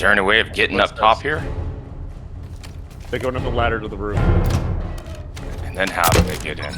there any way of getting up top here? They're going up the ladder to the roof. And then how do they get in?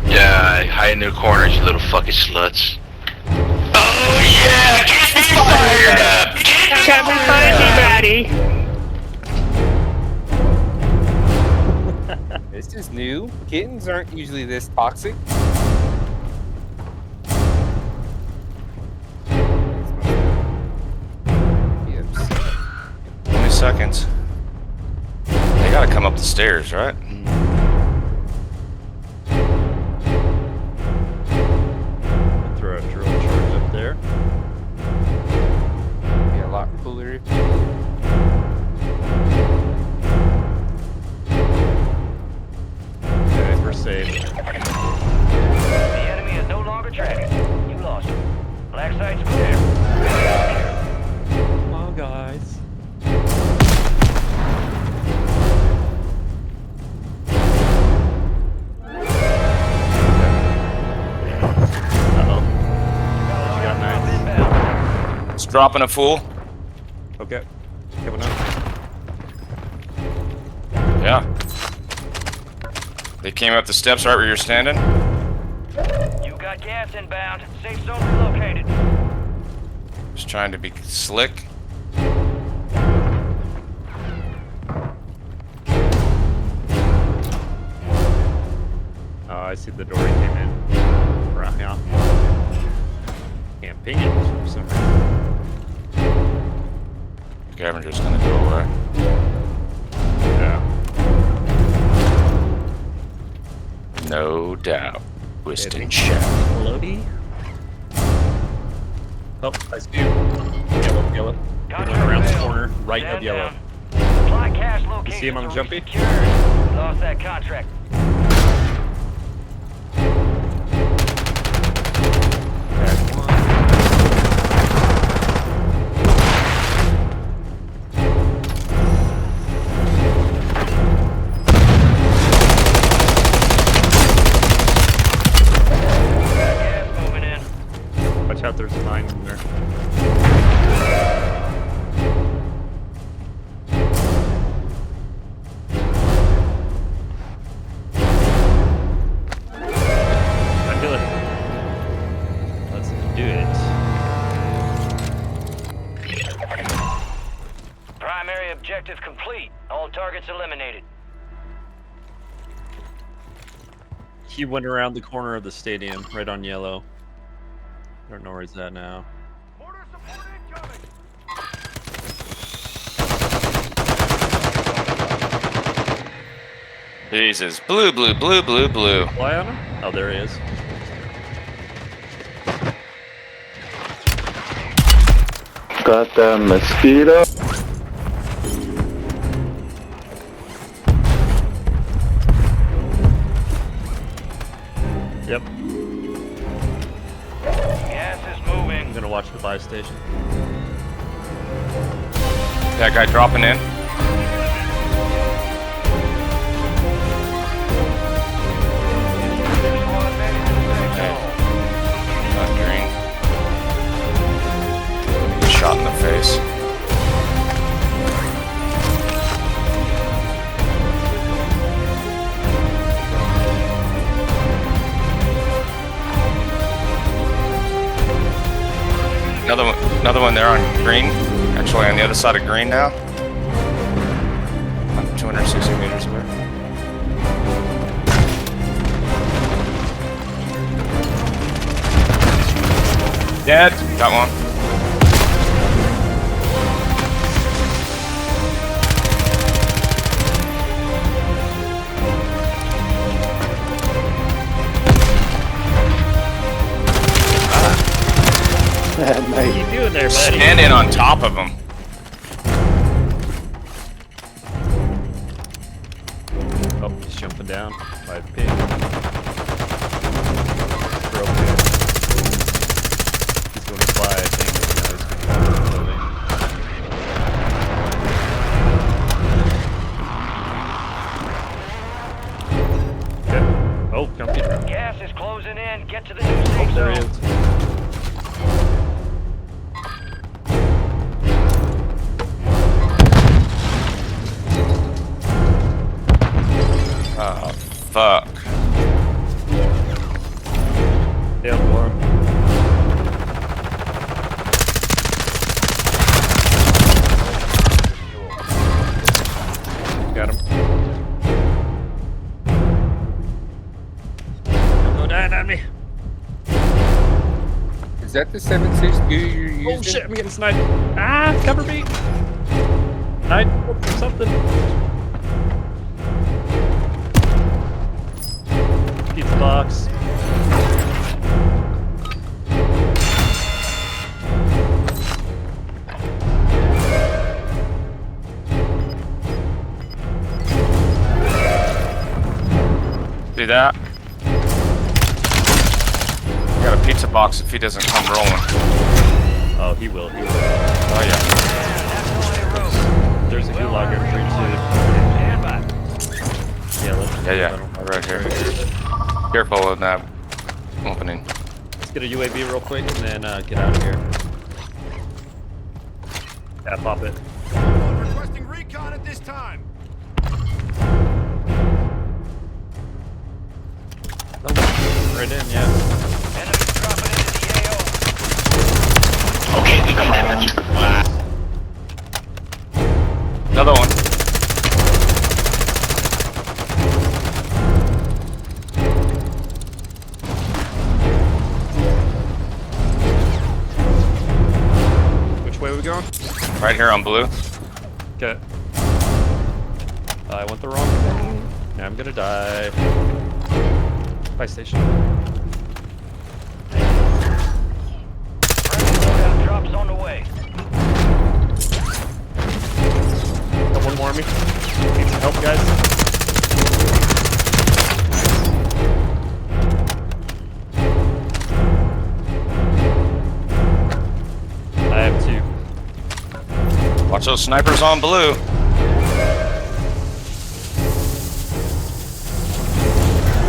Yeah, hide in their corners, you little fucking sluts. Oh yeah, get me fired up! Come and find me, buddy! This is new. Kittens aren't usually this toxic. 20 seconds. They gotta come up the stairs, right? Throw a drill charge up there. Be a lot cooler. Okay, we're safe. The enemy is no longer tracking. You lost him. Black site's clear. Come on, guys. It's dropping a fool. Okay. Coming up. Yeah. They came up the steps right where you're standing. You got gas inbound. Safe zone relocated. Just trying to be slick. I see the door he came in. Right now. Can't ping it for some reason. Scavenger's gonna go away. Yeah. No doubt. Twisting check. Floaty. Oh, I see you. Yellow, yellow. He went around the corner, right of yellow. Supply cache locations see him on the are jumpy? secured. Lost that contract. Gas moving in. Watch out, there's a mine in there. Let's do it. Let's do it. Primary objective complete. All targets eliminated. He went around the corner of the stadium, right on yellow. I don't know where he's at now. Mortar support incoming. Jesus. Blue, blue, blue, blue, blue. Fly on him? Oh, there he is. Got that mosquito. Yep. Gas is moving. I'm gonna watch the buy station. That guy dropping in. Not green. Shot in the face. Another one there on green. Actually, on the other side of green now. About 260 meters away. Dead. Got one. What are you doing there, buddy? Standing on top of him. Oh, he's jumping down by the pig. Broken. He's going to fly, I think. No, he's going to Oh, computer. Gas is closing in. Get to the new safe Oh, there he zone. is. Oh, fuck. Yeah, more. Got him. Don't go dying on me. Is that the 7.62 you're using? Oh shit, I'm getting sniped. Ah, cover me. Snipe something. Pizza box. See that? Got a pizza box if he doesn't come rolling. Oh, he will. He will. Oh yeah. There's a gulag entry too. Stand by. Yeah, let's. Yeah. Right here. Careful of that opening. Let's get a UAV real quick and then get out of here. Yeah, pop it. Requesting recon at this time. Right in, yeah. Enemies dropping into the AO. Okay, we got damage. Wow. Another one. Which way are we going? Right here on blue. Okay. I went the wrong thing. Now I'm gonna die. Buy station. Friendly loadout drops on the way. Got one more on me. Need some help, guys. I have two. Watch those snipers on blue.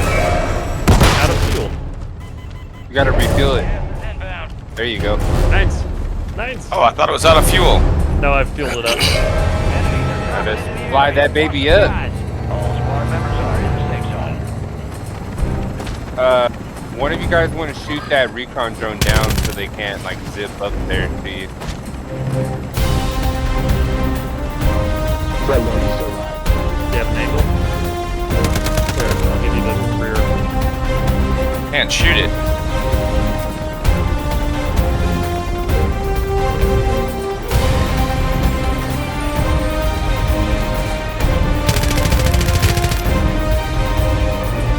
Out of fuel. You gotta refill it. Gas is inbound. There you go. Nice. Nice. Oh, I thought it was out of fuel. No, I've fueled it up. Enemies are Now dropping just into the fly area. that baby up. All squad members are in the safe zone. One of you guys want to shoot that recon drone down so they can't like zip up there and see you. You have an angle? Here, I'll give you the rear. Can't shoot it.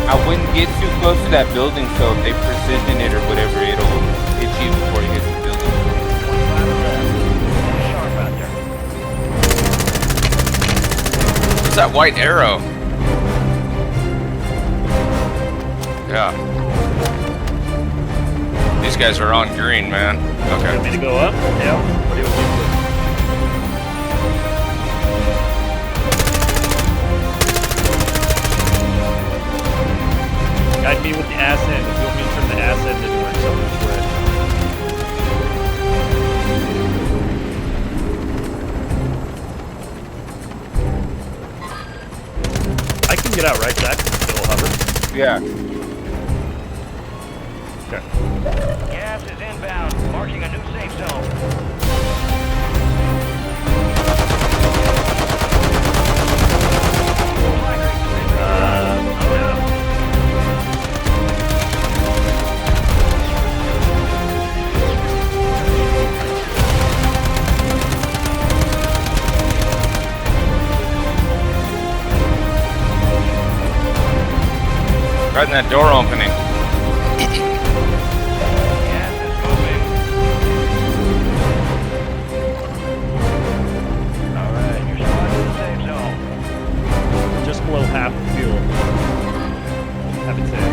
I wouldn't get too close to that building, so if they precision it or whatever, it'll hit you before it hits the building. 25 left. Sharp out there. What's that white arrow? Yeah. These guys are on green, man. Want Okay. me to go up? Yeah. What do you want me to do? Guide me with the ass end. If you want me to turn the ass end anywhere, so which way. I can get out, right? That can still hover. Yeah. Okay. Gas is inbound. Marking a new safe zone. Right in that door opening. Gas is moving. Alright, your squad's in the safe zone. Just below half the fuel. Have it say.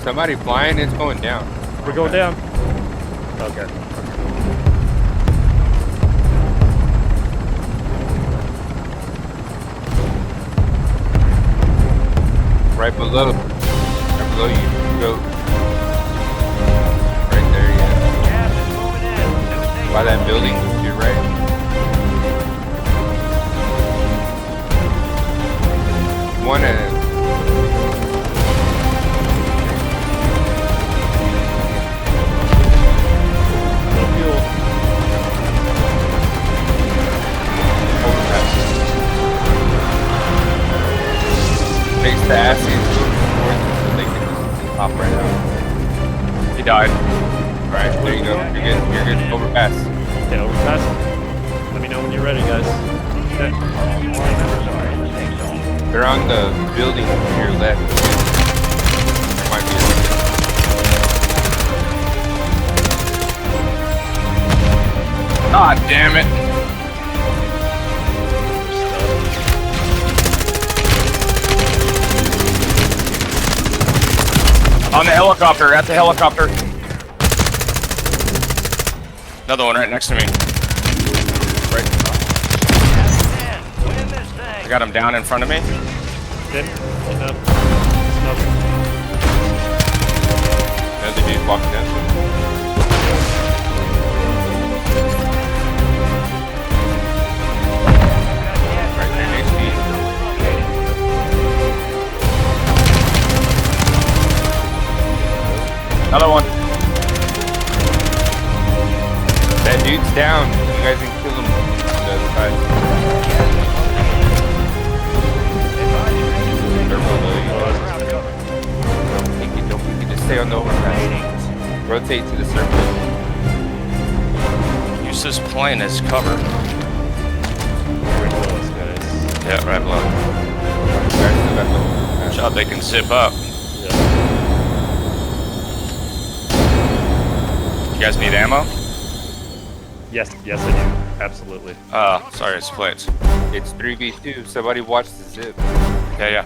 Somebody flying, it's going down. We're going down. Okay. Right below you. Go. Right there, yeah. Gas is moving in. New safe By that zone. building, you're right. You wanna... No fuel. Face the acid so they can just pop right out. He died. Alright, there you go. You're good. You're good. Overpass. Okay, overpass. Let me know when you're ready, guys. Okay. All squad members are in the safe zone. They're on the building to your left. Might be God damn it. On the helicopter, at the helicopter. Another one right next to me. Right. Man, win this thing. I got him down in front of me. Then, another dude walking down. Right there next to you. Another one. That dude's down. You guys can kill him on the other side. They're below you. Don't you just stay on the overpass. Rotate to the surface. Use this plane as cover. right below us, guys. Yeah, right below. Guys, still got the overpass. Shot, they can zip up. Yeah. You guys need ammo? Yes, yes, I do. Absolutely. Sorry, it's plates. It's 3v2. Somebody watch the zip. Yeah, yeah.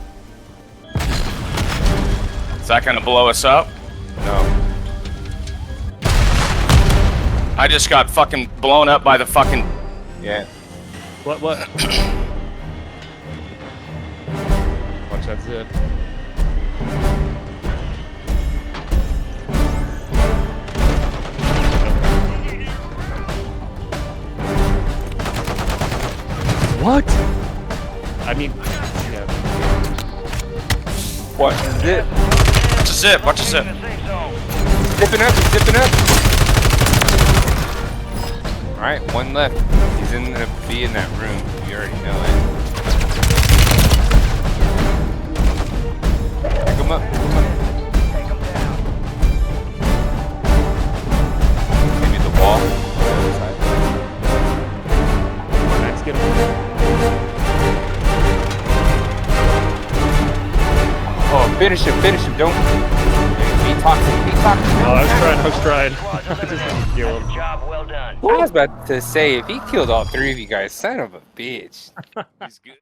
Is that gonna blow us up? No. I just got fucking blown up by the fucking... Yeah. What? Watch that zip. What? I mean, yeah. Watch the zip. Watch a zip, watch a zip. In the safe zone. Zipping up, he's zipping up. Alright, one left. He's in gonna be in that room. You already know it. Pick him up, pick him up. Take them down. Maybe the wall. On the other side. Max, get him. Oh, finish him, don't. Be toxic, be toxic. Oh, I was trying. Squad's I just eliminated. didn't kill him. Job well done. I was about to say, if he killed all three of you guys, son of a bitch. He's good.